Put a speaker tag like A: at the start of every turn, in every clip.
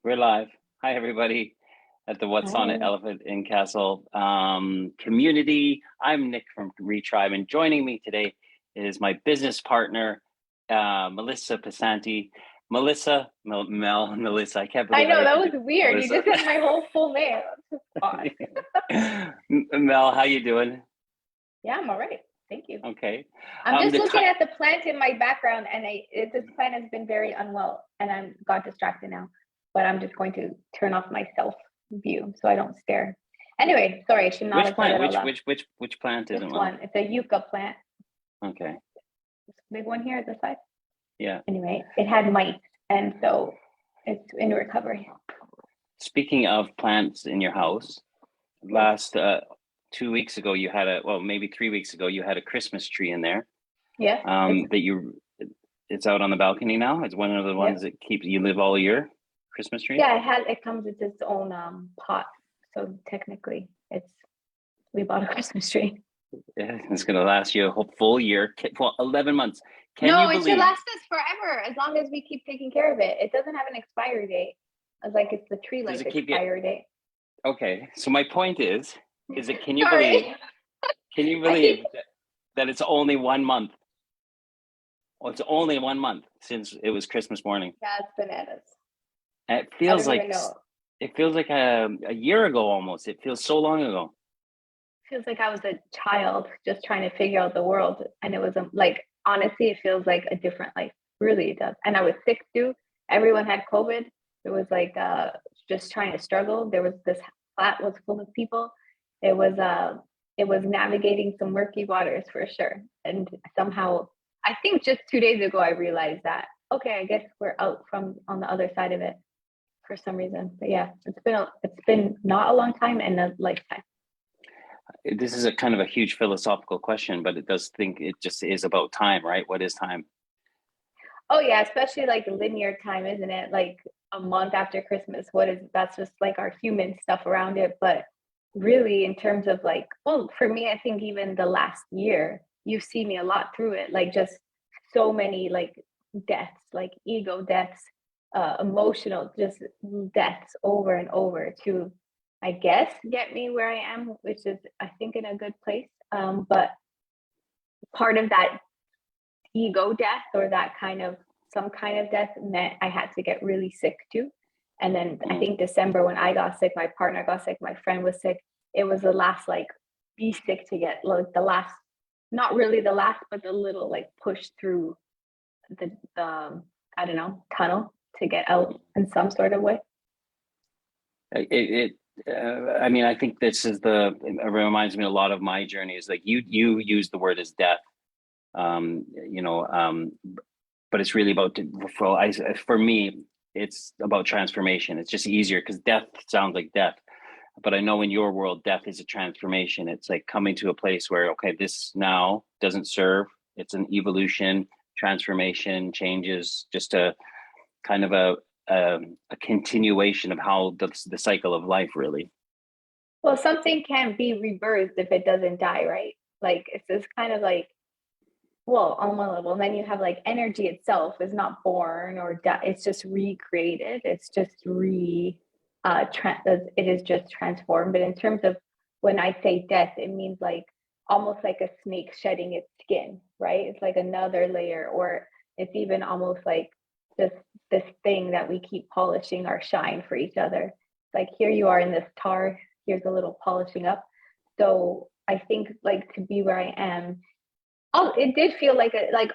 A: We're live. Hi, everybody at the What's on It
B: Hi.
A: Elephant in Castle community. I'm Nick from Retribe, and joining me today is my business partner, Melissa Pasanti. Melissa. I can't
B: I
A: believe I
B: know
A: have
B: that
A: to do
B: was weird. You
A: Melissa.
B: just said my whole full name. That's odd.
A: Mel, how you doing?
B: Yeah, I'm all right. Thank you.
A: Okay.
B: I'm just
A: The
B: looking
A: time.
B: at the plant in my background, and this plant has been very unwell, and I'm got distracted now. But I'm just going to turn off my self view so I don't stare. Anyway, sorry, I should not
A: Which
B: have said
A: plant?
B: that out
A: Which
B: loud.
A: which which which plant
B: This
A: isn't well?
B: one, it's a yucca plant.
A: Okay.
B: This big one here at the side.
A: Yeah.
B: Anyway, it had mites, and so it's in recovery.
A: Speaking of plants in your house,
B: Yes.
A: last 2 weeks ago you had maybe 3 weeks ago you had a Christmas tree in there
B: Yes.
A: that you it's out on the balcony now. It's one of the ones
B: Yep.
A: that keeps you live all year. Christmas tree.
B: Yeah, it comes with its own pot. So technically we bought a Christmas tree.
A: Yeah, it's gonna last you a whole full year. Well, 11 months. Can
B: No,
A: you
B: it should
A: believe?
B: last us forever as long as we keep taking care of it. It doesn't have an expiry date. I was like, it's the tree
A: Does
B: life
A: it keep you?
B: expiry date.
A: Okay, so my point is that
B: Sorry.
A: can you
B: I keep
A: believe that it's only 1 month? Well, it's only 1 month since it was Christmas morning.
B: That's bananas.
A: It
B: I
A: feels
B: don't
A: like
B: even know.
A: a year ago almost. It feels so long ago.
B: Feels like I was a child just trying to figure out the world. And it was like, honestly, it feels like a different life. Really, it does. And I was sick too. Everyone had COVID. It was like just trying to struggle. There was this flat was full of people. It was uh it was navigating some murky waters for sure. And somehow I think just 2 days ago I realized that okay, I guess we're out from on the other side of it for some reason. But yeah, it's been not a long time and a lifetime.
A: This is a kind of a huge philosophical question, but it just is about time, right? What is time?
B: Oh yeah, especially like linear time, isn't it? Like a month after Christmas. What is that's just like our human stuff around it. But really, in terms of like, well, for me, I think even the last year, you've seen me a lot through it. Like just so many like deaths, like ego deaths, emotional just deaths over and over to, I guess, get me where I am, which is I think in a good place. But part of that ego death or that kind of some kind of death meant I had to get really sick too. And then I
A: Mm.
B: think December when I got sick, my partner got sick, my friend was sick. It was the last like be sick to get like the last, not really the last, but the little like push through the I don't know tunnel to get out in some sort of way.
A: I mean, I think it reminds me a lot of my journey. Is like you use the word as death, um, you know, um, but it's really about for me, it's about transformation. It's just easier because death sounds like death. But I know in your world, death is a transformation. It's like coming to a place where, okay, this now doesn't serve. It's an evolution, transformation, changes, just a kind of a continuation of how the cycle of life really.
B: Well, something can't be rebirthed if it doesn't die, right? Like it's this kind of like well, on one level, and then you have like energy itself is not born or it's just recreated. It's just it is just transformed. But in terms of when I say death, it means like almost like a snake shedding its skin, right? It's like another layer, or it's even almost like just this thing that we keep polishing our shine for each other. Like here you are in this tar, here's a little polishing up. So I think like to be where I am, oh, it did feel like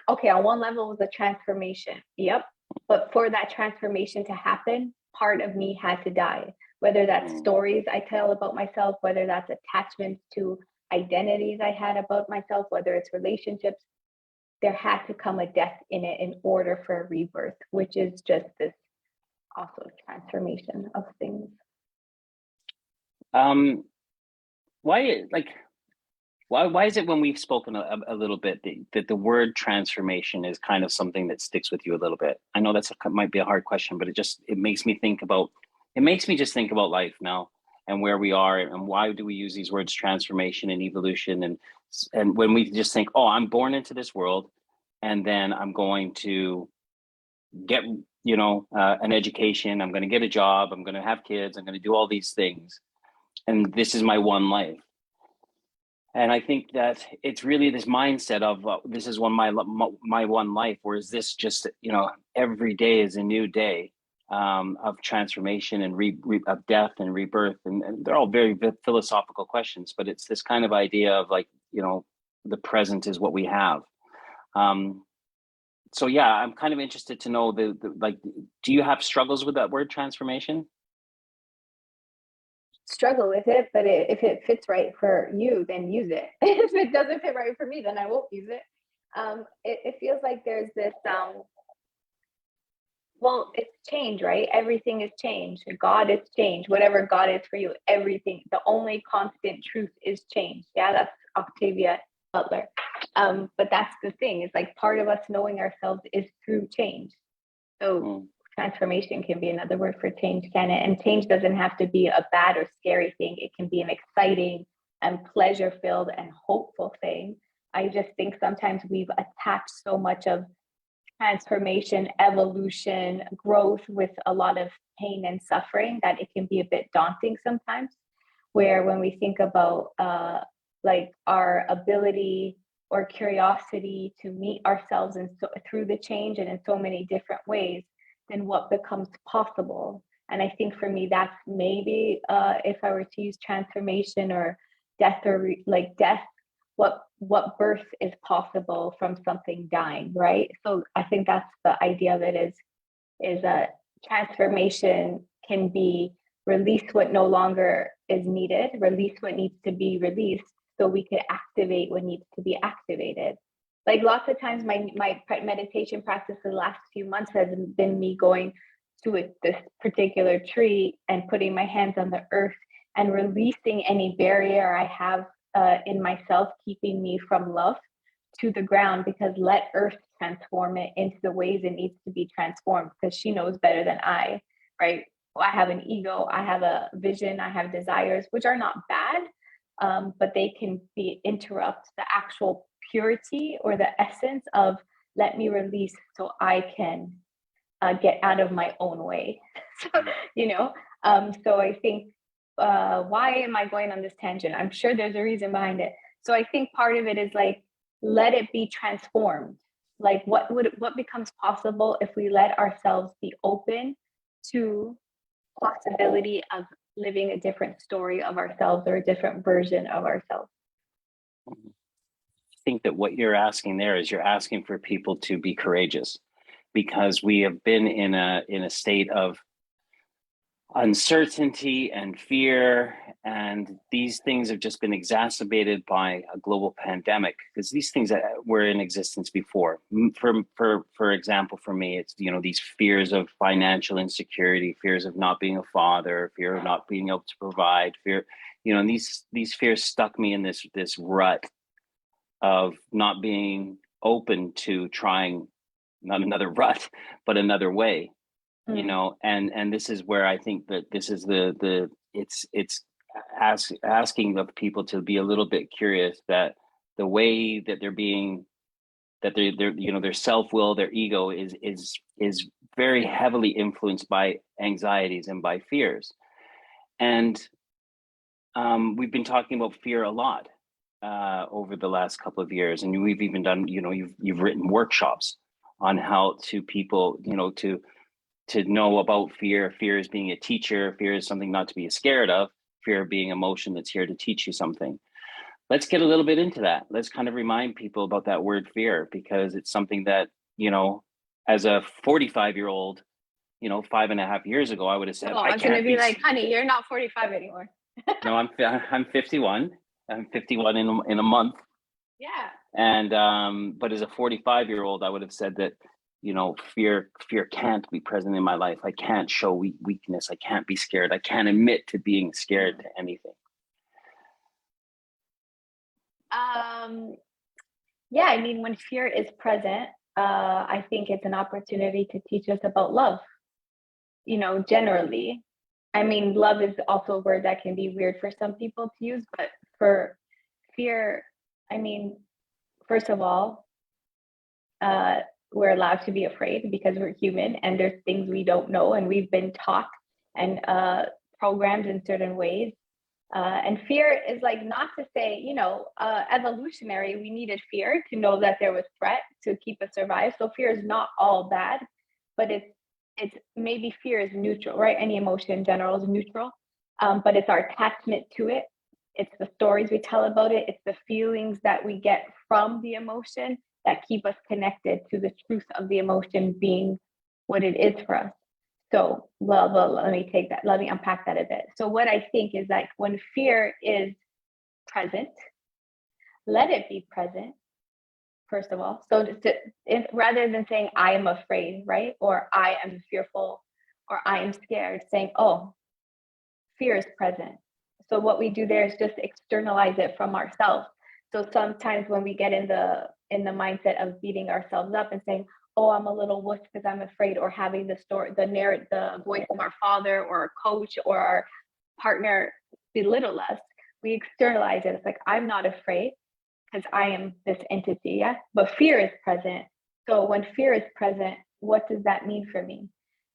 B: okay, on one level it was a transformation. Yep. But for that transformation to happen, part of me had to die. Whether that's
A: Mm.
B: stories I tell about myself, whether that's attachments to identities I had about myself, whether it's relationships, there had to come a death in it in order for a rebirth, which is just this also transformation of things.
A: Um, why like why is it when we've spoken a little bit that the word transformation is kind of something that sticks with you a little bit? I know might be a hard question, but it makes me think about it makes me just think about life now and where we are and why do we use these words transformation and evolution and when we just think, oh, I'm born into this world and then I'm going to get, an education. I'm going to get a job. I'm going to have kids. I'm going to do all these things. And this is my one life. And I think that it's really this mindset of this is my one life, or is this just, every day is a new day of transformation and of death and rebirth, and they're all very philosophical questions, but it's this kind of idea of like, the present is what we have. So yeah, I'm kind of interested to know like, do you have struggles with that word transformation?
B: Struggle with it, but if it fits right for you, then use it. If it doesn't fit right for me, then I won't use it. It feels like there's this well, it's change, right? Everything is change. God is change. Whatever God is for you, everything. The only constant truth is change. Yeah, that's Octavia Butler. But that's the thing. It's like part of us knowing ourselves is through change. So transformation can be another word for change, can it? And change doesn't have to be a bad or scary thing. It can be an exciting and pleasure-filled and hopeful thing. I just think sometimes we've attached so much of transformation, evolution, growth with a lot of pain and suffering that it can be a bit daunting sometimes. Where when we think about like our ability or curiosity to meet ourselves and through the change and in so many different ways, then what becomes possible. And I think for me, that's maybe if I were to use transformation or death, or like death, what birth is possible from something dying, right? So I think that's the idea of it, is that transformation can be release what no longer is needed, release what needs to be released, so we could activate what needs to be activated. Like lots of times my meditation practice the last few months has been me going to this particular tree and putting my hands on the earth and releasing any barrier I have in myself, keeping me from love, to the ground, because let earth transform it into the ways it needs to be transformed, because she knows better than I, right? Well, I have an ego, I have a vision, I have desires, which are not bad, but they can interrupt the actual purity or the essence of let me release so I can get out of my own way. So, so I think, why am I going on this tangent? I'm sure there's a reason behind it. So I think part of it is like, let it be transformed. Like what becomes possible if we let ourselves be open to possibility of living a different story of ourselves or a different version of ourselves.
A: I think that what you're asking there is you're asking for people to be courageous, because we have been in a state of uncertainty and fear, and these things have just been exacerbated by a global pandemic, because these things that were in existence before. For example, for me, it's these fears of financial insecurity, fears of not being a father, fear of not being able to provide, fear, and these fears stuck me in this rut of not being open to trying not another rut, but another way. And this is where I think that this is it's asking of people to be a little bit curious, that the way that they're being, that they're their self-will, their ego is very heavily influenced by anxieties and by fears. And we've been talking about fear a lot over the last couple of years, and we've even done, you've written workshops on how to people, to know about fear. Fear is being a teacher. Fear is something not to be scared of. Fear being emotion that's here to teach you something. Let's get a little bit into that. Let's kind of remind people about that word fear, because it's something that, as a 45-year-old, 5.5 years ago, I would have said,
B: I was going to be like, honey, you're not 45 anymore.
A: No, I'm 51. I'm 51 in a month.
B: Yeah.
A: And but as a 45-year-old, I would have said that, fear can't be present in my life. I can't show weakness. I can't be scared. I can't admit to being scared to anything.
B: Yeah, I mean, when fear is present, I think it's an opportunity to teach us about love. Generally, I mean, love is also a word that can be weird for some people to use, but for fear, I mean, first of all, we're allowed to be afraid because we're human and there's things we don't know and we've been taught and programmed in certain ways. And fear is like not to say, evolutionary, we needed fear to know that there was threat to keep us survive. So fear is not all bad, but it's maybe fear is neutral, right? Any emotion in general is neutral, but it's our attachment to it. It's the stories we tell about it. It's the feelings that we get from the emotion that keep us connected to the truth of the emotion being what it is for us. So, well, let me take that. Let me unpack that a bit. So, what I think is like when fear is present, let it be present, first of all. So, rather than saying, I am afraid, right? Or I am fearful, or I am scared, saying, oh, fear is present. So, what we do there is just externalize it from ourselves. So, sometimes when we get in the mindset of beating ourselves up and saying, oh, I'm a little wuss because I'm afraid, or having the story, the voice of our father or our coach or our partner belittle us, we externalize it. It's like, I'm not afraid because I am this entity, yeah? But fear is present. So when fear is present, what does that mean for me?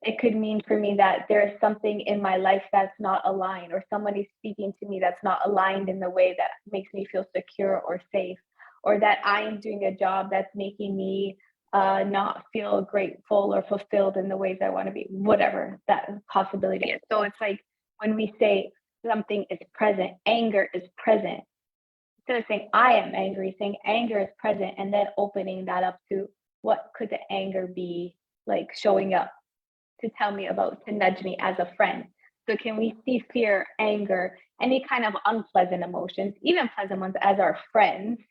B: It could mean for me that there is something in my life that's not aligned, or somebody speaking to me that's not aligned in the way that makes me feel secure or safe, or that I am doing a job that's making me not feel grateful or fulfilled in the ways I want to be, whatever that possibility is. So it's like when we say something is present, anger is present. Instead of saying I am angry, saying anger is present, and then opening that up to what could the anger be like showing up to tell me about, to nudge me as a friend. So can we see fear, anger, any kind of unpleasant emotions, even pleasant ones, as our friends?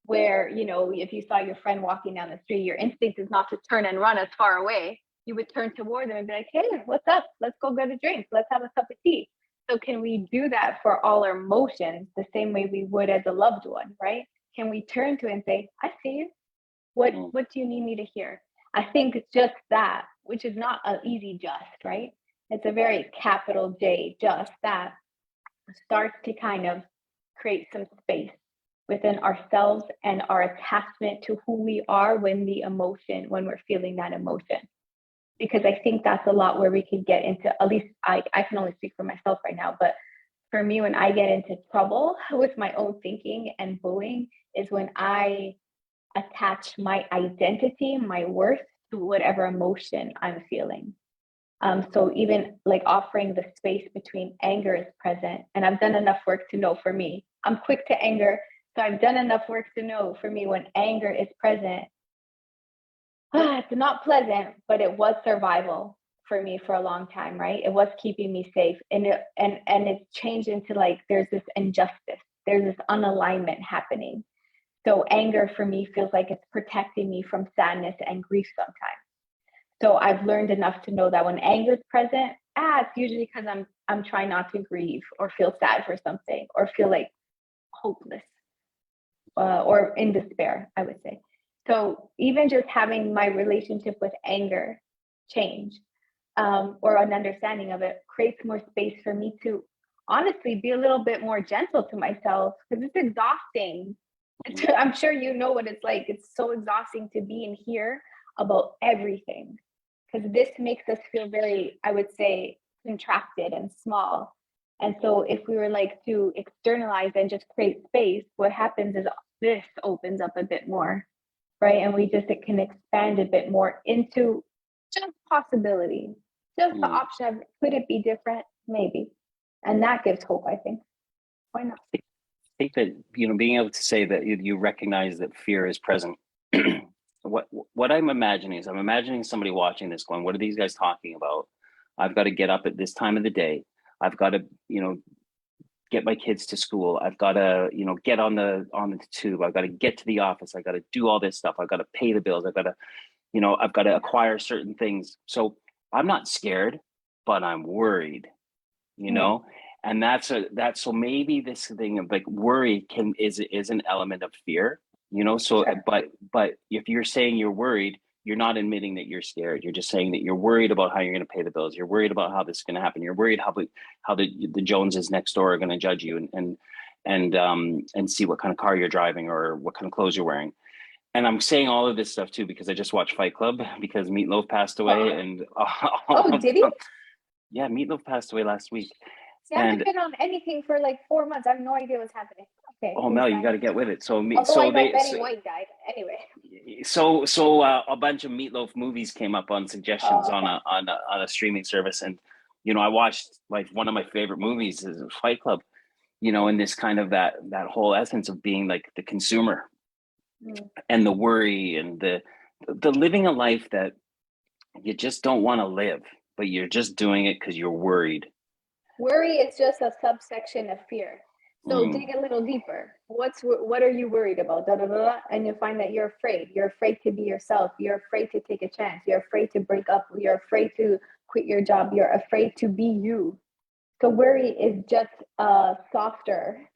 B: Where, if you saw your friend walking down the street, your instinct is not to turn and run as far away. You would turn toward them and be like, hey, what's up? Let's go get a drink. Let's have a cup of tea. So can we do that for all our emotions the same way we would as a loved one, right? Can we turn to it and say, I see you. What do you need me to hear? I think it's just that, which is not an easy just, right? It's a very capital J, just that starts to kind of create some space within ourselves and our attachment to who we are when we're feeling that emotion. Because I think that's a lot where we can get into, at least I can only speak for myself right now, but for me, when I get into trouble with my own thinking and bullying is when I attach my identity, my worth to whatever emotion I'm feeling. So even like offering the space between anger is present, and I've done enough work to know for me, I'm quick to anger. So I've done enough work to know for me when anger is present, it's not pleasant, but it was survival for me for a long time, right? It was keeping me safe. And it's changed into like, there's this injustice, there's this unalignment happening. So anger for me feels like it's protecting me from sadness and grief sometimes. So I've learned enough to know that when anger is present, it's usually because I'm trying not to grieve or feel sad for something or feel like hopeless. Or in despair, I would say. So even just having my relationship with anger change or an understanding of it creates more space for me to honestly be a little bit more gentle to myself because it's exhausting. I'm sure you know what it's like. It's so exhausting to be in here about everything because this makes us feel very, I would say, contracted and small. And so if we were like to externalize and just create space, what happens is this opens up a bit more, right? And it can expand a bit more into just possibility, just the option of could it be different? Maybe. And that gives hope, I think. Why not?
A: I think that, being able to say that you recognize that fear is present. What I'm imagining is I'm imagining somebody watching this going, what are these guys talking about? I've got to get up at this time of the day. I've got to, get my kids to school. I've got to, get on the tube. I've got to get to the office. I've got to do all this stuff. I've got to pay the bills. I've got to acquire certain things. So I'm not scared, but I'm worried, and so maybe this thing of like worry is an element of fear, so,
B: Sure.
A: but if you're saying you're worried, you're not admitting that you're scared. You're just saying that you're worried about how you're going to pay the bills. You're worried about how this is going to happen. You're worried how the Joneses next door are going to judge you and see what kind of car you're driving or what kind of clothes you're wearing. And I'm saying all of this stuff too because I just watched Fight Club because Meatloaf passed away,
B: Oh,
A: and all
B: oh,
A: of
B: did he?
A: them. Yeah, Meatloaf passed away last week,
B: See, I haven't
A: and
B: been on anything for like 4 months. I have no idea what's happening. Okay,
A: oh
B: who's
A: Mel, you got
B: dying?
A: to get with it. So me,
B: Although I
A: so
B: know
A: they,
B: Betty White died. Anyway.
A: a bunch of Meatloaf movies came up on suggestions
B: Oh,
A: on
B: okay.
A: a streaming service, and I watched, like, one of my favorite movies is Fight Club. And this kind of that whole essence of being like the consumer
B: Mm.
A: and the worry and the living a life that you just don't want to live, but you're just doing it because you're worried.
B: Worry is just a subsection of fear. So
A: Mm,
B: dig a little deeper. What are you worried about? Da, da, da, da. And you find that you're afraid. You're afraid to be yourself. You're afraid to take a chance. You're afraid to break up. You're afraid to quit your job. You're afraid to be you. So worry is just a softer,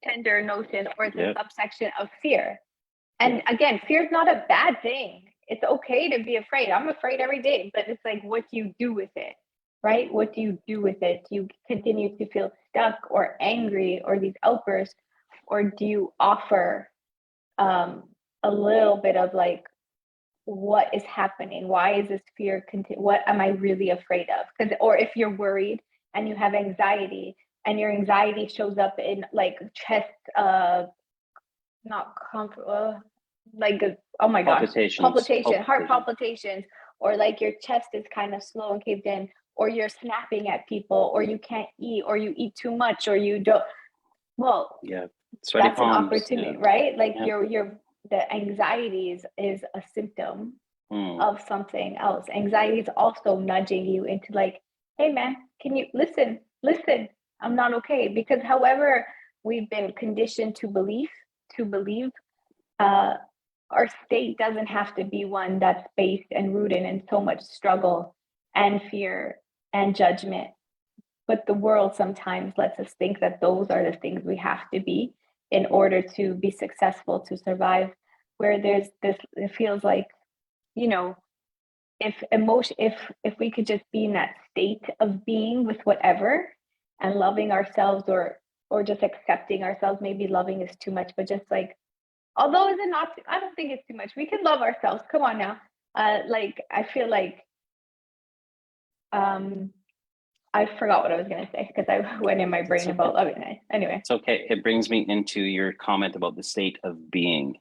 B: tender notion, or it's a
A: yeah,
B: subsection of fear.
A: yeah,
B: And again, fear is not a bad thing. It's okay to be afraid. I'm afraid every day, but it's like, what do you do with it? Right? What do you do with it? Do you continue to feel stuck or angry or these outbursts? Or do you offer um, a little bit of like, what is happening? Why is this fear? What am I really afraid of? Because, or if you're worried and you have anxiety, and your anxiety shows up in like chest, not like oh my gosh, heart
A: palpitations.
B: palpitations, or like your chest is kind of slow and caved in, or you're snapping at people, or you can't eat, or you eat too much, or you don't. Well,
A: Yeah, sweaty
B: that's an
A: palms. Yeah,
B: opportunity, right? Like
A: yeah.
B: your the anxiety is a symptom
A: Mm,
B: of something else. Anxiety is also nudging you into like, hey man, can you listen, I'm not okay. Because however we've been conditioned to believe, uh, our state doesn't have to be one that's based and rooted in so much struggle and fear and judgment. But the world sometimes lets us think that those are the things we have to be in order to be successful, to survive. Where there's this, it feels like, you know, if we could just be in that state of being with whatever and loving ourselves, or just accepting ourselves. Maybe loving is too much, but just like, although is it not, I don't think it's too much. We can love ourselves. Come on now. Like I feel like um I forgot what I was gonna say because I went in my
A: it's
B: brain
A: okay.
B: about loving it. Anyway.
A: It's okay. It brings me into your comment about the state of being,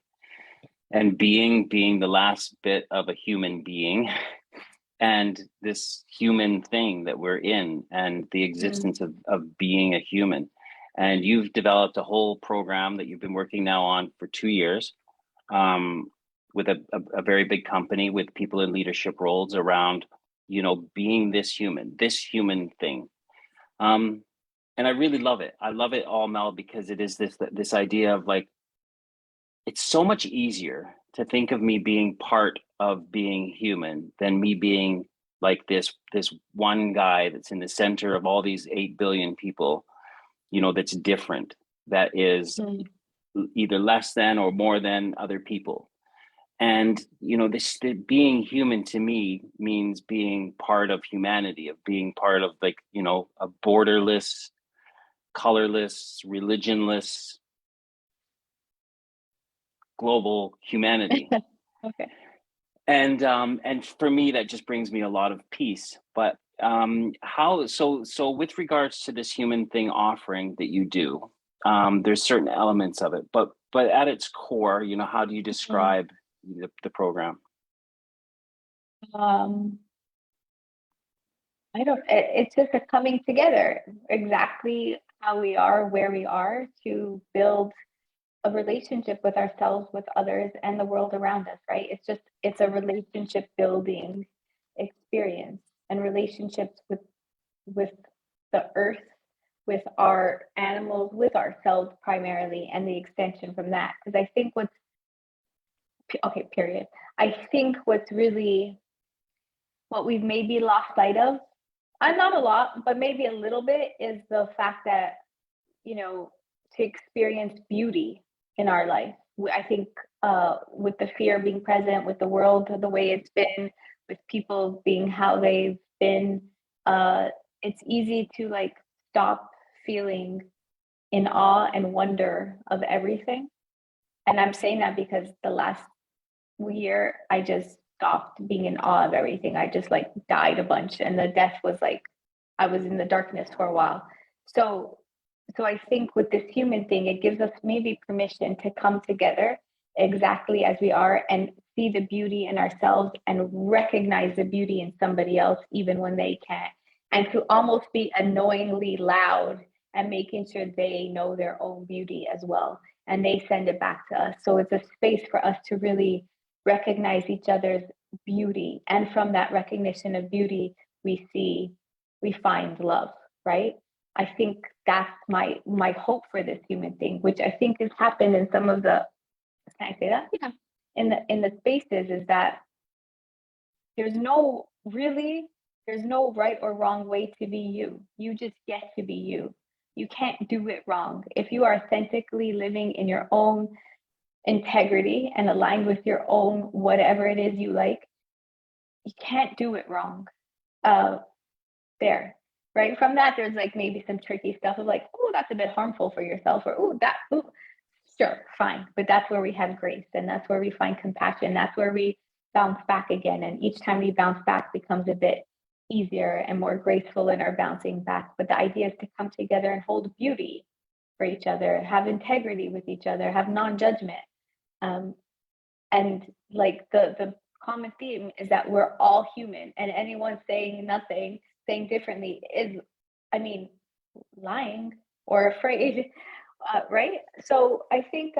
A: and being the last bit of a human being, and this human thing that we're in, and the
B: Mm.
A: existence of being a human. And you've developed a whole program that you've been working now on for 2 years, um, with a very big company with people in leadership roles around, being this human thing. Um, and I really love it. I love it all, Mel, because it is this idea of like, it's so much easier to think of me being part of being human than me being like this one guy that's in the center of all these 8 billion people, that's different, that is
B: Mm.
A: either less than or more than other people. And this, being human to me means being part of humanity, of being part of, like, a borderless, colorless, religionless, global humanity.
B: Okay.
A: And for me, that just brings me a lot of peace. But how so with regards to this human thing offering that you do, there's certain elements of it, but at its core, how do you
B: Mm.
A: describe the program?
B: Um, I don't. It's just a coming together, exactly how we are, where we are, to build a relationship with ourselves, with others, and the world around us. Right? It's a relationship building experience, and relationships with the earth, with our animals, with ourselves primarily, and the extension from that. Because I think what's okay. Period. I think what's really what we've maybe lost sight of, not a lot, but maybe a little bit, is the fact that, you know, to experience beauty in our life. I think with the fear being present, with the world the way it's been, with people being how they've been, uh, it's easy to like stop feeling in awe and wonder of everything. And I'm saying that because the last year, I just stopped being in awe of everything. I just like died a bunch, and the death was like I was in the darkness for a while. So so I think with this human thing, it gives us maybe permission to come together exactly as we are and see the beauty in ourselves and recognize the beauty in somebody else, even when they can't. And to almost be annoyingly loud and making sure they know their own beauty as well. And they send it back to us. So it's a space for us to really recognize each other's beauty. And from that recognition of beauty, we find love, right? I think that's my hope for this human thing, which I think has happened in some of the, can I say that? Yeah. In the spaces, is that there's no really there's no right or wrong way to be you. You just get to be you. You can't do it wrong. If you are authentically living in your own integrity and aligned with your own whatever it is you like, you can't do it wrong. Uh, there, right? From that, there's like maybe some tricky stuff of like, oh, that's a bit harmful for yourself, or sure, fine. But that's where we have grace, and that's where we find compassion. That's where we bounce back again. And each time we bounce back becomes a bit easier and more graceful in our bouncing back. But the idea is to come together and hold beauty for each other, have integrity with each other, have non-judgment. Um, and like the common theme is that we're all human, and anyone saying nothing, saying differently is, I mean, lying or afraid, right? So I think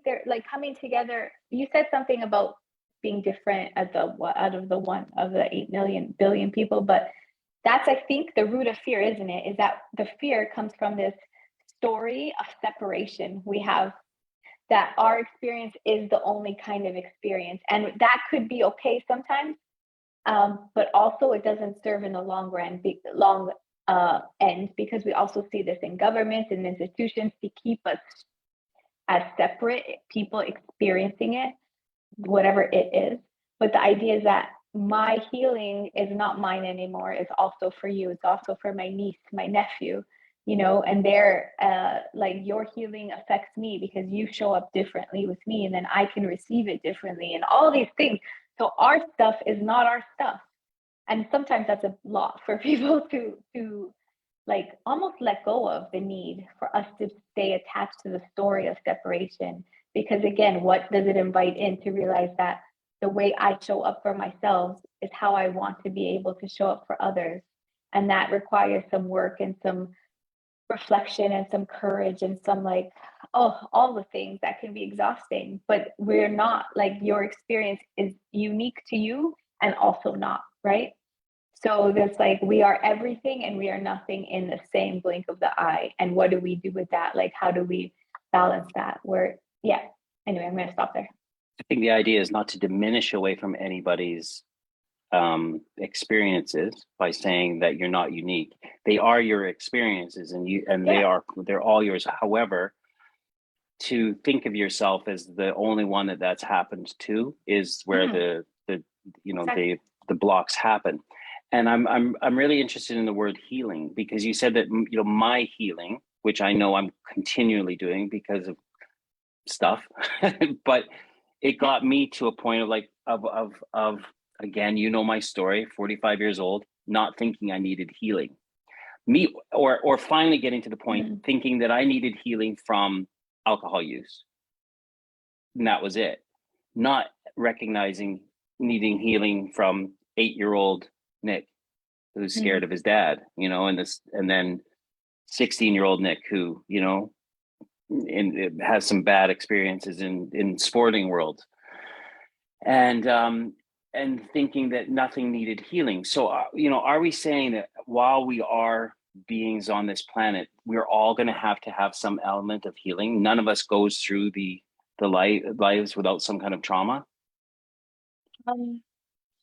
B: they're like coming together. You said something about being different at the out of the one of the 8 million billion people, but that's, I think, the root of fear, isn't it? Is that the fear comes from this story of separation we have, that our experience is the only kind of experience. And that could be okay sometimes, but also it doesn't serve in the long run, long end, because we also see this in governments and institutions to keep us as separate people experiencing it, whatever it is. But the idea is that my healing is not mine anymore. It's also for you. It's also for my niece, my nephew, and they're like, your healing affects me because you show up differently with me, and then I can receive it differently, and all these things. So our stuff is not our stuff. And sometimes that's a lot for people to like almost let go of the need for us to stay attached to the story of separation. Because again, what does it invite in? To realize that the way I show up for myself is how I want to be able to show up for others. And that requires some work and some reflection and some courage and some like, oh, all the things that can be exhausting. But we're not, like, your experience is unique to you and also not, right? So there's like, we are everything and we are nothing in the same blink of the eye. And what do we do with that? Like, how do we balance that? Yeah. Anyway, I'm going to stop there.
A: I think the idea is not to diminish away from anybody's experiences by saying that you're not unique. They are your experiences, and they're all yours. However, to think of yourself as the only one that's happened to is where exactly. the blocks happen. And I'm really interested in the word healing, because you said that, my healing, which I know I'm continually doing because of stuff, but it got me to a point of like of again, my story, 45 years old, not thinking I needed healing, or finally getting to the point thinking that I needed healing from alcohol use, and that was it. Not recognizing needing healing from 8-year-old Nick, who's scared of his dad, and then 16-year-old Nick, who, has some bad experiences in sporting world, and thinking that nothing needed healing. So, are we saying that while we are beings on this planet, we're all going to have some element of healing? None of us goes through the lives without some kind of trauma.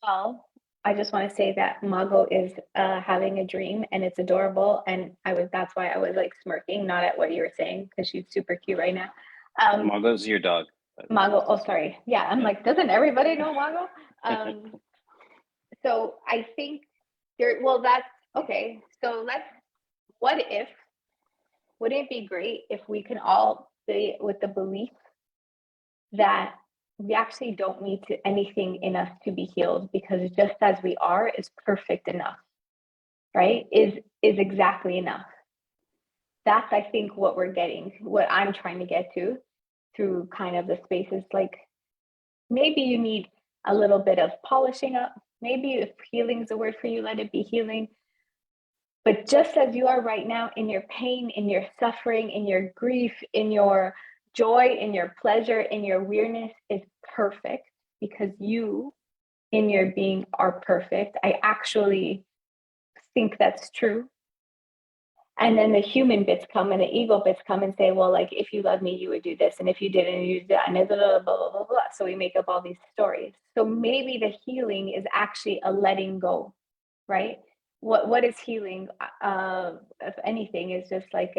B: Well, I just want to say that Mago is having a dream, and it's adorable. And that's why I was like smirking, not at what you were saying, because she's super cute right now.
A: Mago's your dog.
B: Mago, oh, sorry. Yeah, I'm like, doesn't everybody know Mago? So I think that's okay. So wouldn't it be great if we can all be with the belief that we actually don't need to anything in us to be healed, because just as we are is perfect enough, right? Is exactly enough. That's, I think, what we're getting, what I'm trying to get to through kind of the spaces. Like, maybe you need a little bit of polishing up. Maybe if healing's a word for you, let it be healing. But just as you are right now, in your pain, in your suffering, in your grief, in your joy, in your pleasure, in your weirdness, is perfect, because you in your being are perfect. I actually think that's true. And then the human bits come and the ego bits come and say, well, like, if you love me, you would do this. And if you didn't, you do that. And blah, blah, blah, blah, blah. So we make up all these stories. So maybe the healing is actually a letting go, right? What is healing? If anything, is just like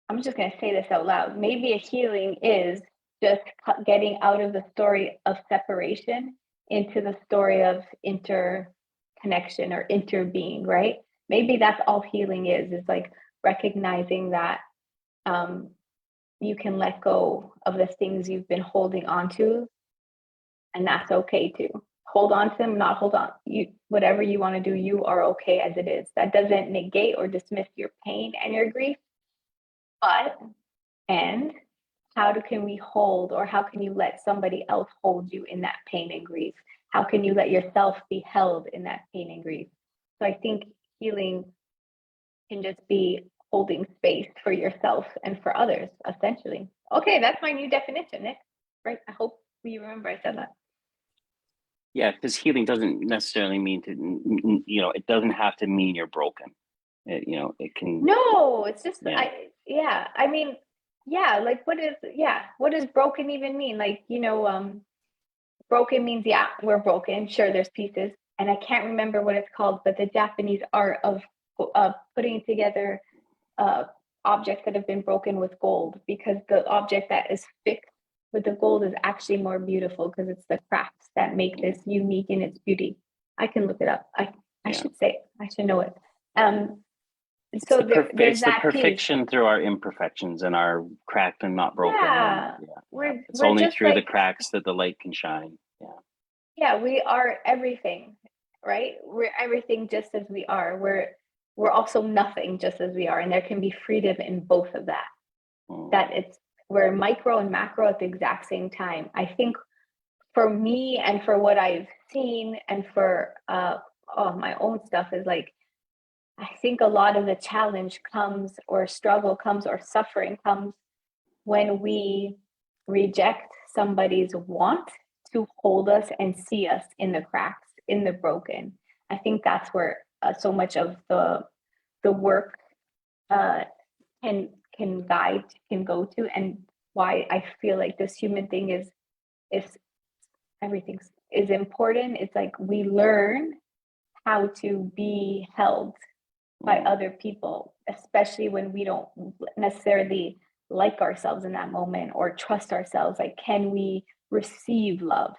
B: I'm just going to say this out loud. Maybe a healing is just getting out of the story of separation into the story of interconnection or interbeing, right? Maybe that's all healing is like recognizing that you can let go of the things you've been holding on to, and that's okay too. Hold on to them, not hold on. Whatever you want to do, you are okay as it is. That doesn't negate or dismiss your pain and your grief, but and can we hold, or how can you let somebody else hold you in that pain and grief? How can you let yourself be held in that pain and grief? So I think healing can just be holding space for yourself and for others, essentially. Okay, that's my new definition, Nick. Right? I hope you remember I said that.
A: Yeah, because healing doesn't necessarily mean to, it doesn't have to mean you're broken. It can.
B: No, it's just, I mean, yeah, like what does broken even mean? Like, broken means, we're broken. Sure, there's pieces. And I can't remember what it's called, but the Japanese art of putting together objects that have been broken with gold, because the object that is fixed with the gold is actually more beautiful, because it's the crafts that make this unique in its beauty. I can look it up. I should say, I should know it. So there's that
A: perfection through our imperfections and our cracked and not broken.
B: Yeah,
A: It's only through the cracks that the light can shine.
B: Yeah, we are everything, right? We're everything just as we are. We're also nothing just as we are, and there can be freedom in both of that. That we're micro and macro at the exact same time. I think for me and for what I've seen and for my own stuff is like, I think a lot of the challenge comes, or struggle comes, or suffering comes when we reject somebody's want to hold us and see us in the cracks, in the broken. I think that's where so much of the work can go to, and why I feel like this human thing is everything is important. It's like we learn how to be held by other people, especially when we don't necessarily like ourselves in that moment or trust ourselves. Like, can we receive love?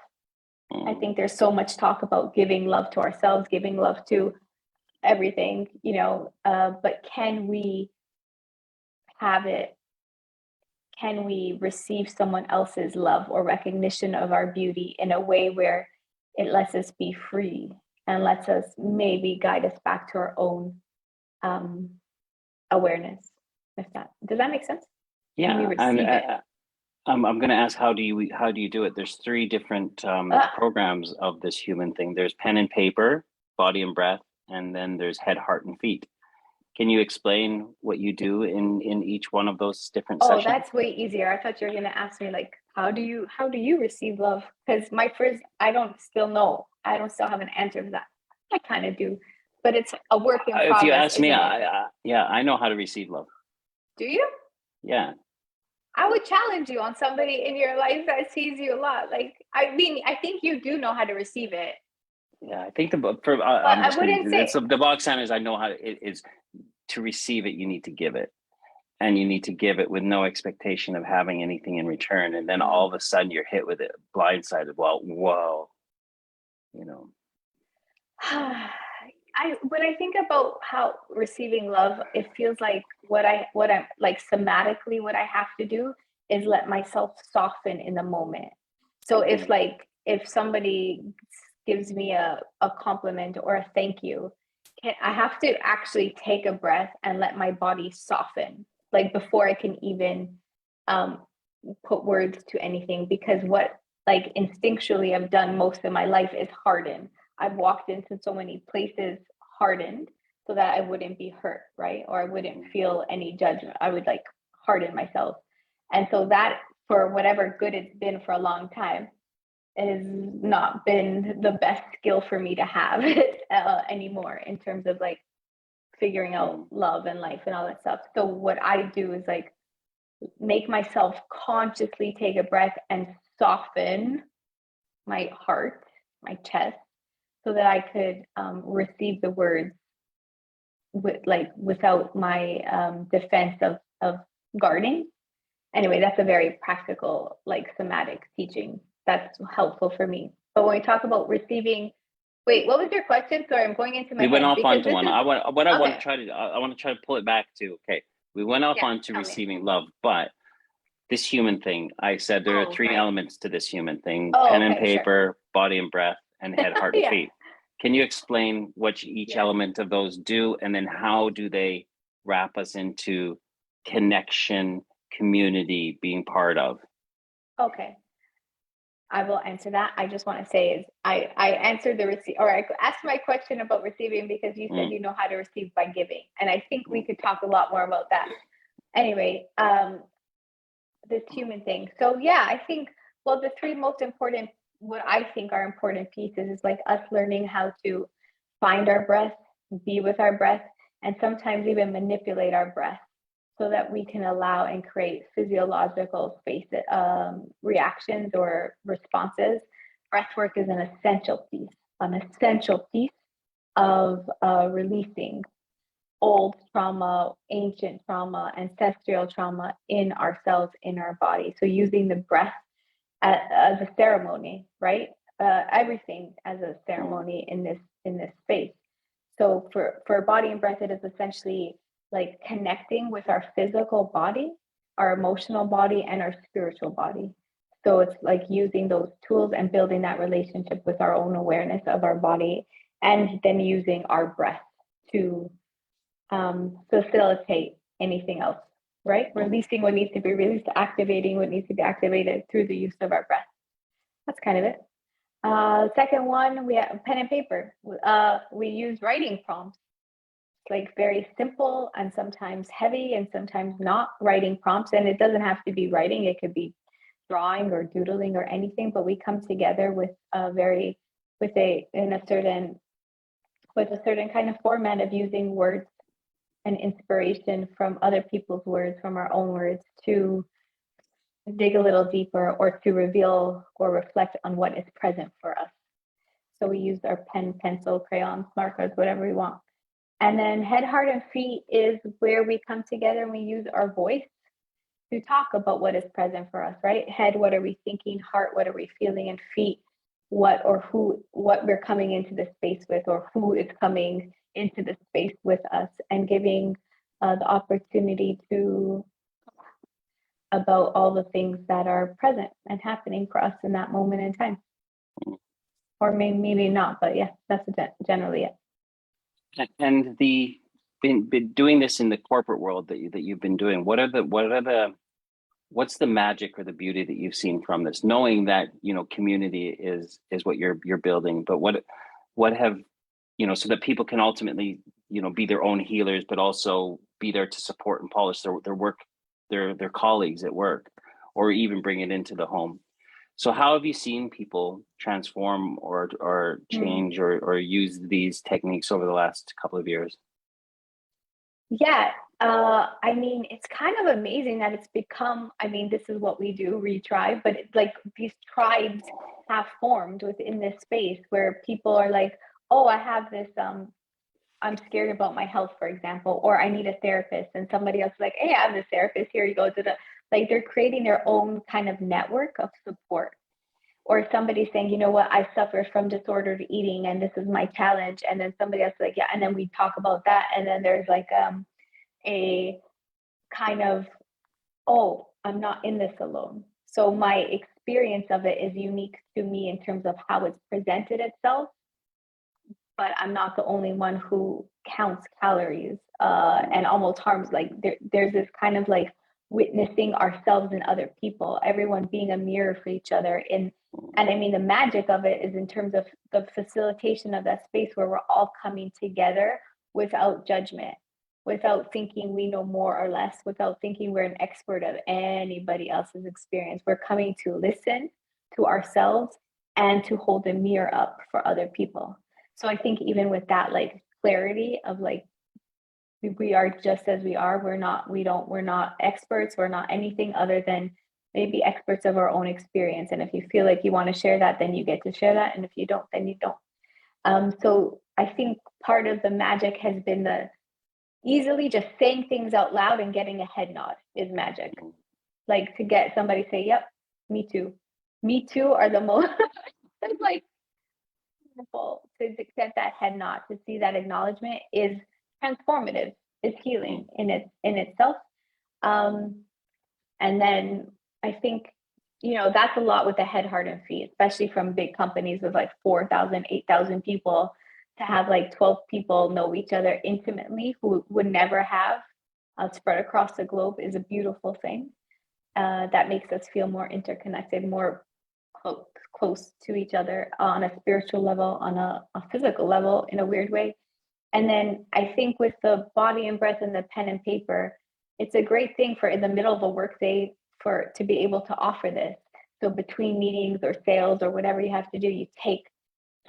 B: I think there's so much talk about giving love to ourselves, giving love to everything, but can we have it? Can we receive someone else's love or recognition of our beauty in a way where it lets us be free and lets us maybe guide us back to our own awareness? Does that make sense?
A: Yeah, I'm going to ask, how do you do it? There's 3 different programs of this human thing. There's pen and paper, body and breath, and then there's head, heart, and feet. Can you explain what you do in each one of those different sessions?
B: Oh, that's way easier. I thought you were going to ask me, like, how do you receive love? Because I don't still have an answer for that. I kind of do, but it's a work in progress.
A: If you ask me, I know how to receive love.
B: Do you?
A: Yeah.
B: I would challenge you on somebody in your life that sees you a lot. Like, I mean, I think you do know how to receive it.
A: Yeah, I think the box sign is, I know how it is to receive it. You need to give it, and you need to give it with no expectation of having anything in return. And then all of a sudden you're hit with it blindsided. Well, whoa,
B: when I think about how receiving love, it feels like what I'm like somatically, what I have to do is let myself soften in the moment. So if somebody gives me a compliment or a thank you, I have to actually take a breath and let my body soften, like before I can even put words to anything, because what like instinctually I've done most of my life is harden. I've walked into so many places hardened so that I wouldn't be hurt, right? Or I wouldn't feel any judgment. I would like harden myself. And so that, for whatever good it's been for a long time, has not been the best skill for me to have anymore in terms of like figuring out love and life and all that stuff. So what I do is like make myself consciously take a breath and soften my heart, my chest, so that I could receive the words without my defense of guarding. Anyway, that's a very practical, like somatic teaching that's helpful for me. But when we talk about receiving, wait, what was your question? Sorry, I'm going into my
A: We went
B: head
A: off onto one. I want
B: okay.
A: to try to I want to try to pull it back to, okay. We went off onto receiving love, but this human thing, I said there are three elements to this human thing: pen and paper, body and breath, and head, heart, and feet. Can you explain what each element of those do, and then how do they wrap us into connection, community, being part of?
B: Okay. I will answer that. I just want to say is I answered the receive, or I asked my question about receiving because you said you know how to receive by giving. And I think we could talk a lot more about that. Anyway, this human thing. So yeah, I think, well, the three most important, what I think are important pieces is like us learning how to find our breath, be with our breath, and sometimes even manipulate our breath so that we can allow and create physiological space reactions or responses. Breath work is an essential piece of releasing old trauma, ancient trauma, ancestral trauma in ourselves, in our body. So using the breath as a ceremony, right? Everything as a ceremony in this space. So for body and breath, it is essentially like connecting with our physical body, our emotional body, and our spiritual body. So it's like using those tools and building that relationship with our own awareness of our body, and then using our breath to facilitate anything else, right? Releasing what needs to be released, activating what needs to be activated through the use of our breath. That's kind of it. Second one, we have pen and paper. We use writing prompts, like very simple and sometimes heavy and sometimes not writing prompts. And it doesn't have to be writing. It could be drawing or doodling or anything, but we come together with a certain kind of format of using words and inspiration from other people's words, from our own words, to dig a little deeper or to reveal or reflect on what is present for us. So we use our pen, pencil, crayons, markers, whatever we want. And then head, heart, and feet is where we come together and we use our voice to talk about what is present for us, right? Head, what are we thinking? Heart, what are we feeling? And feet, what we're coming into the space with, or who is coming into the space with us, and giving the opportunity to about all the things that are present and happening for us in that moment in time. Or maybe not, but yeah, that's generally it.
A: And been doing this in the corporate world that you've been doing, what's the magic or the beauty that you've seen from this, knowing that community is what you're building, but what have so that people can ultimately be their own healers, but also be there to support and polish their work, their colleagues at work, or even bring it into the home. So how have you seen people transform or change or use these techniques over the last couple of years?
B: Yeah, I mean, it's kind of amazing that it's become, I mean, this is what we do, retribe, but it's like these tribes have formed within this space where people are like, oh, I have this, I'm scared about my health, for example, or I need a therapist, and somebody else is like, hey, I have this therapist, here you go. Like they're creating their own kind of network of support. Or somebody saying, you know what, I suffer from disordered eating and this is my challenge. And then somebody else is like, yeah, and then we talk about that. And then there's like a kind of, oh, I'm not in this alone. So my experience of it is unique to me in terms of how it's presented itself, but I'm not the only one who counts calories and almost harms. Like there's this kind of like witnessing ourselves and other people, everyone being a mirror for each other. And I mean, the magic of it is in terms of the facilitation of that space where we're all coming together without judgment, without thinking we know more or less, without thinking we're an expert of anybody else's experience. We're coming to listen to ourselves and to hold a mirror up for other people. So I think even with that like clarity of like we are just as we are, we're not experts, we're not anything other than maybe experts of our own experience. And if you feel like you want to share that, then you get to share that. And if you don't, then you don't. So I think part of the magic has been the easily just saying things out loud and getting a head nod is magic. Like to get somebody to say, yep, me too. Me too are the most it's like wonderful to get that head nod, to see that acknowledgement is transformative, is healing in itself. And then I think, that's a lot with the head, heart, and feet, especially from big companies with like 4,000, 8,000 people, to have like 12 people know each other intimately who would never have spread across the globe is a beautiful thing. That makes us feel more interconnected, more close to each other on a spiritual level, on a physical level in a weird way. And then I think with the body and breath and the pen and paper, it's a great thing for in the middle of a workday for to be able to offer this. So between meetings or sales or whatever you have to do, you take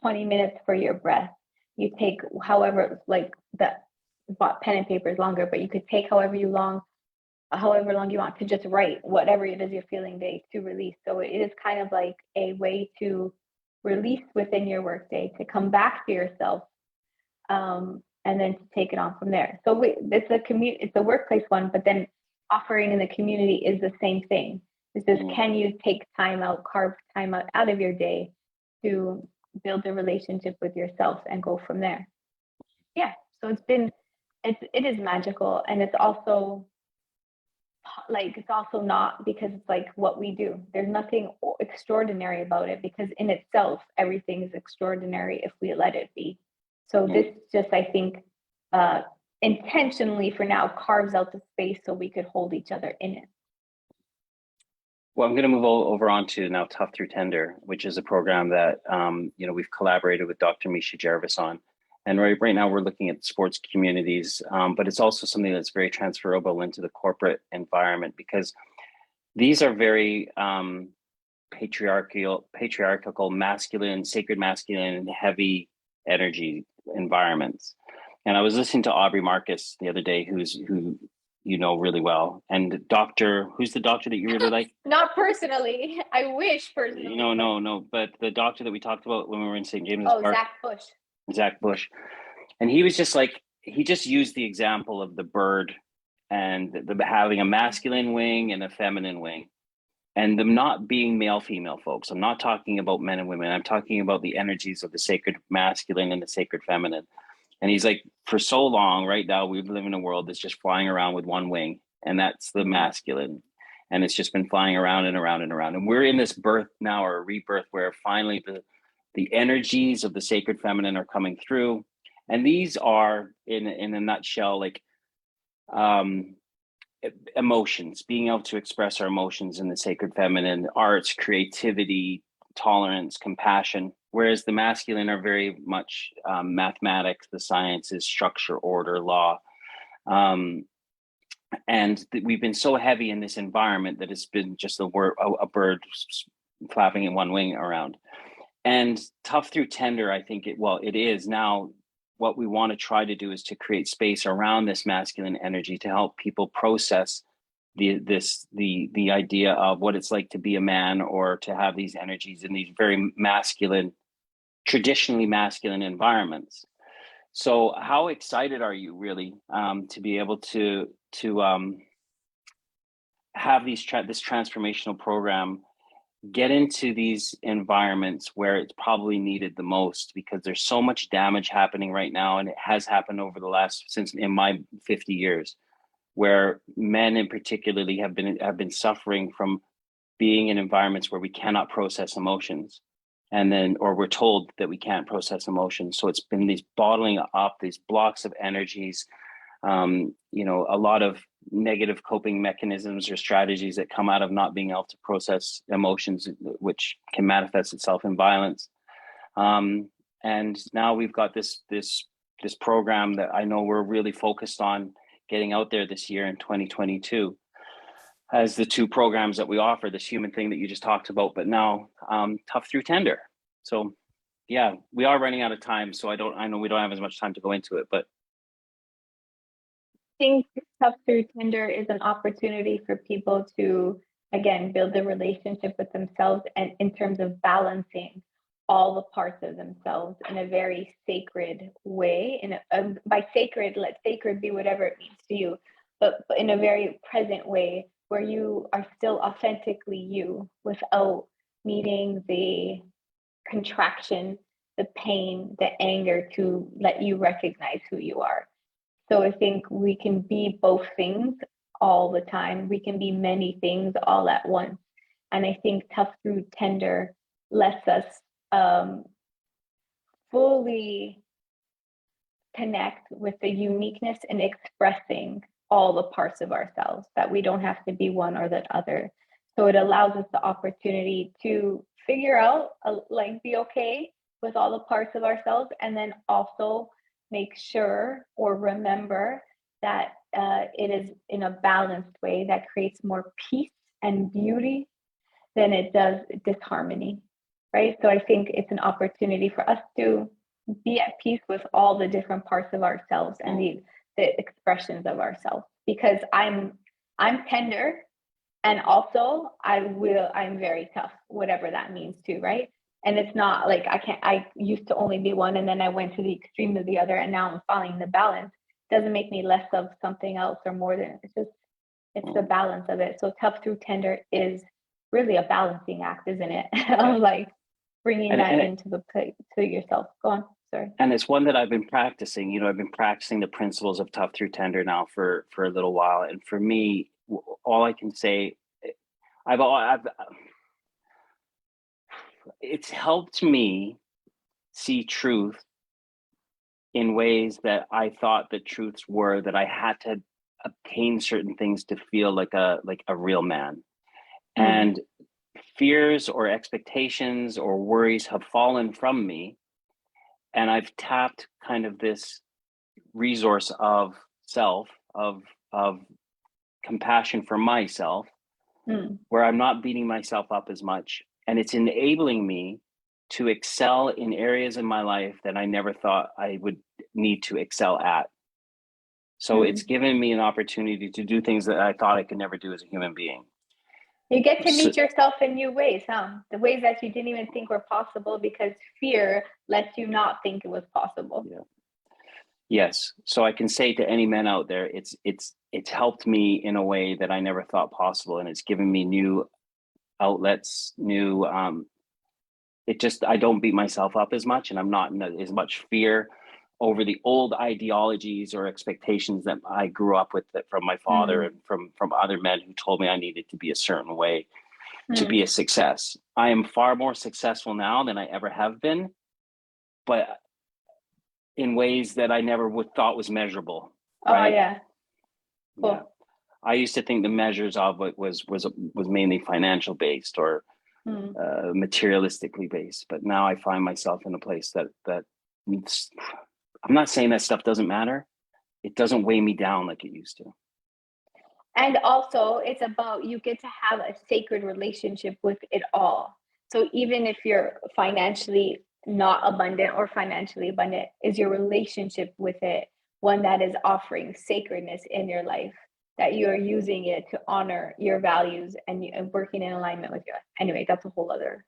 B: 20 minutes for your breath. You take however, like the pen and paper is longer, but you could take however long you want to just write whatever it is you're feeling to release. So it is kind of like a way to release within your workday, to come back to yourself, and then to take it on from there. So it's a workplace one, but then offering in the community is the same thing. It's just, can you take time out, carve time out of your day to build a relationship with yourself and go from there? Yeah. So it is magical. And it's also not, because it's like what we do. There's nothing extraordinary about it, because in itself, everything is extraordinary if we let it be. So this just, I think, intentionally for now carves out the space so we could hold each other in it.
A: Well, I'm going to move over on to now Tough Through Tender, which is a program that we've collaborated with Dr. Misha Jarvis on. And right now we're looking at sports communities, but it's also something that's very transferable into the corporate environment, because these are very patriarchal, masculine, sacred masculine, heavy energy environments. And I was listening to Aubrey Marcus the other day, who you know really well, and who's the doctor that you really like?
B: Not personally. I wish personally.
A: No, but the doctor that we talked about when we were in St. James's Park. Zach Bush. And he was just like, he just used the example of the bird and having a masculine wing and a feminine wing, and them not being male female, folks. I'm not talking about men and women. I'm talking about the energies of the sacred masculine and the sacred feminine. And he's like, for so long right now, we live in a world that's just flying around with one wing, and that's the masculine. And it's just been flying around and around and around. And we're in this birth now, or a rebirth, where finally the energies of the sacred feminine are coming through. And these are, in a nutshell, like emotions, being able to express our emotions in the sacred feminine, arts, creativity, tolerance, compassion, whereas the masculine are very much mathematics, the sciences, structure, order, law. And we've been so heavy in this environment that it's been just a bird flapping in one wing around. And Tough Through Tender, I think it is now. What we want to try to do is to create space around this masculine energy to help people process the idea of what it's like to be a man, or to have these energies in these very masculine, traditionally masculine environments. So how excited are you really to be able to have this transformational program get into these environments where it's probably needed the most, because there's so much damage happening right now, and it has happened over the last, since in my 50 years, where men in particularly have been suffering from being in environments where we cannot process emotions, and then, or we're told that we can't process emotions. So it's been these bottling up, these blocks of energies, a lot of negative coping mechanisms or strategies that come out of not being able to process emotions, which can manifest itself in violence. And now we've got this program that I know we're really focused on getting out there this year in 2022 as the two programs that we offer, this human thing that you just talked about, but now Tough Through Tender. So yeah, we are running out of time. So I know we don't have as much time to go into it, but
B: I think Tough Through Tender is an opportunity for people to, again, build a relationship with themselves, and in terms of balancing all the parts of themselves in a very sacred way. By sacred, let sacred be whatever it means to you, but in a very present way where you are still authentically you without needing the contraction, the pain, the anger to let you recognize who you are. So I think we can be both things all the time. We can be many things all at once. And I think Tough Through Tender lets us fully connect with the uniqueness and expressing all the parts of ourselves, that we don't have to be one or the other. So it allows us the opportunity to figure out, be okay with all the parts of ourselves, and then also make sure or remember that it is in a balanced way that creates more peace and beauty than it does disharmony, right? So I think it's an opportunity for us to be at peace with all the different parts of ourselves and the expressions of ourselves, because I'm tender, and also I'm very tough, whatever that means too, right? And it's not like I used to only be one and then I went to the extreme of the other and now I'm finding the balance. Doesn't make me less of something else or more than, it's the balance of it. So Tough Through Tender is really a balancing act, isn't it? Of like bringing that into to yourself. Go on, sorry.
A: And it's one that I've been practicing. I've been practicing the principles of Tough Through Tender now for a little while. And for me, all I can say, it's helped me see truth in ways that I thought that truths were, that I had to obtain certain things to feel like a real man. And fears or expectations or worries have fallen from me, and I've tapped kind of this resource of self, of compassion for myself, where I'm not beating myself up as much, and it's enabling me to excel in areas in my life that I never thought I would need to excel at. So it's given me an opportunity to do things that I thought I could never do as a human being.
B: You get to meet yourself in new ways, huh? The ways that you didn't even think were possible, because fear lets you not think it was possible.
A: Yeah. Yes. So I can say to any men out there, it's helped me in a way that I never thought possible, and it's given me new outlets, new I don't beat myself up as much, and I'm not in as much fear over the old ideologies or expectations that I grew up with from my father and from other men who told me I needed to be a certain way to be a success. I am far more successful now than I ever have been, but in ways that I never thought was measurable. Right?
B: Oh yeah. Cool.
A: Yeah. I used to think the measures of it was mainly financial based or materialistically based, but now I find myself in a place that I'm not saying that stuff doesn't matter. It doesn't weigh me down like it used to.
B: And also, it's about, you get to have a sacred relationship with it all. So even if you're financially not abundant or financially abundant, is your relationship with it one that is offering sacredness in your life, that you are using it to honor your values and working in alignment with you? Anyway, that's a whole other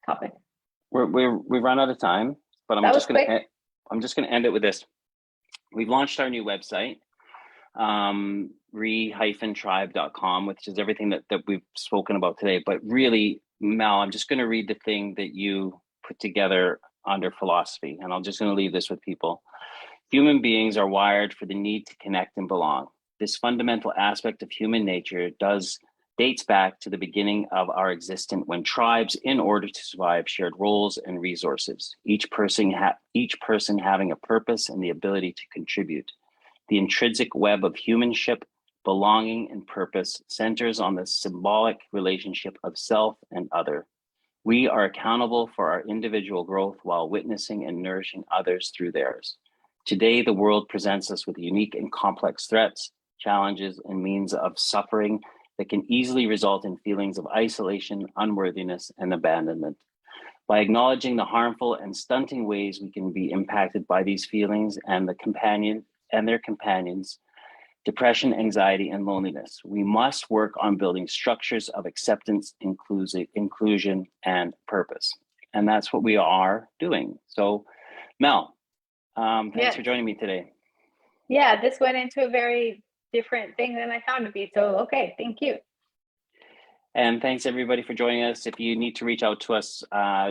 B: topic.
A: We've run out of time, but I'm just going to end it with this. We've launched our new website, re-tribe.com, which is everything that we've spoken about today. But really, Mel, I'm just going to read the thing that you put together under philosophy, and I'm just going to leave this with people. Human beings are wired for the need to connect and belong. This fundamental aspect of human nature dates back to the beginning of our existence when tribes, in order to survive, shared roles and resources, each person having a purpose and the ability to contribute. The intrinsic web of humanship, belonging, and purpose centers on the symbolic relationship of self and other. We are accountable for our individual growth while witnessing and nourishing others through theirs. Today, the world presents us with unique and complex threats, challenges, and means of suffering that can easily result in feelings of isolation, unworthiness, and abandonment. By acknowledging the harmful and stunting ways we can be impacted by these feelings and their companions, depression, anxiety, and loneliness, we must work on building structures of acceptance, inclusion, and purpose. And that's what we are doing. So, Mel, thanks for joining me today.
B: Yeah, this went into a very different thing than I thought it'd be. So, okay, thank you.
A: And thanks everybody for joining us. If you need to reach out to us,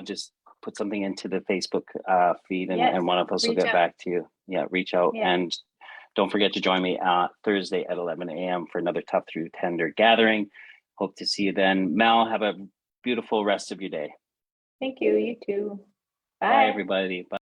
A: just put something into the Facebook feed and one of us will get back to you. Yeah, reach out. And don't forget to join me Thursday at 11 a.m. for another Tough Through Tender gathering. Hope to see you then. Mel, have a beautiful rest of your day.
B: Thank you. You too.
A: Bye everybody. Bye.